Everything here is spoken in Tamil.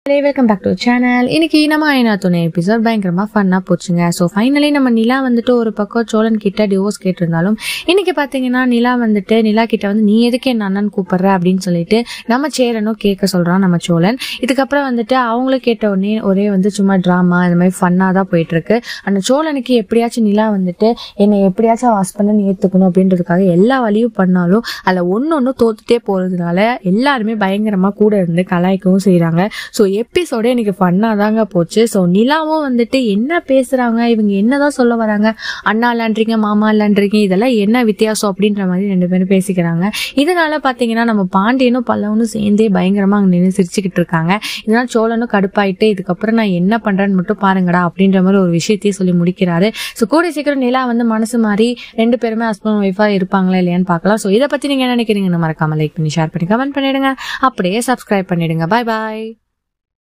Welcome back to channel. இன்னைக்கு நம்ம ஐநாத்துணை எபிசோட் பயங்கரமா ஃபன்னா போச்சுங்க. ஸோ ஃபைனலி நம்ம நிலா வந்துட்டு ஒரு பக்கம் சோழன் கிட்ட டிவோர்ஸ் கேட்டிருந்தாலும் இன்னைக்கு பாத்தீங்கன்னா நிலா கிட்ட வந்து நீ எதுக்கு என்ன அண்ணன் கூப்பிடுற அப்படின்னு சொல்லிட்டு நம்ம சேரனும் கேட்க சொல்றான் நம்ம சோழன். இதுக்கப்புறம் வந்துட்டு அவங்களும் கேட்ட உடனே ஒரே வந்து சும்மா டிராமா இந்த மாதிரி ஃபன்னா தான் போயிட்டு இருக்கு. அந்த சோழனுக்கு எப்படியாச்சும் நிலா வந்துட்டு என்னை எப்படியாச்சும் ஹஸ்பண்ட் ஏத்துக்கணும் அப்படின்றதுக்காக எல்லா வழியும் பண்ணாலும் அதுல ஒன்னொன்னு தோத்துட்டே போறதுனால எல்லாருமே பயங்கரமா கூட இருந்து கலாய்க்கவும் செய்யறாங்க. ஸோ எபிசோட எனக்கு ஃபன்னா தாங்க போச்சு. ஸோ நிலாவும் வந்துட்டு என்ன பேசுறாங்க, இவங்க என்னதான் சொல்ல வராங்க, அண்ணா இல்லான்றீங்க மாமா இல்லான்றீங்க, இதெல்லாம் என்ன வித்தியாசம் அப்படின்ற மாதிரி ரெண்டு பேரும் பேசிக்கிறாங்க. இதனால பாத்தீங்கன்னா நம்ம பாண்டியனும் பல்லவனும் சேர்ந்தே பயங்கரமா அங்க நின்று சிரிச்சுக்கிட்டு இருக்காங்க. இதனால சோழனும் கடுப்பாயிட்டு இதுக்கப்புறம் நான் என்ன பண்றேன்னு மட்டும் பாருங்கடா அப்படின்ற மாதிரி ஒரு விஷயத்தையும் சொல்லி முடிக்கிறாரு. ஸோ கூட சீக்கிரம் நிலா வந்து மனசு மாறி ரெண்டு பேருமே ஹஸ்பண்ட் ஒய்ஃபா இருப்பாங்களா இல்லையான்னு பார்க்கலாம். ஸோ இதை பத்தி நீங்க என்ன நினைக்கிறீங்கன்னு மறக்காம லைக் பண்ணி ஷேர் பண்ணி கமெண்ட் பண்ணிடுங்க. அப்படியே சப்ஸ்கிரைப் பண்ணிடுங்க. பாய் பாய்.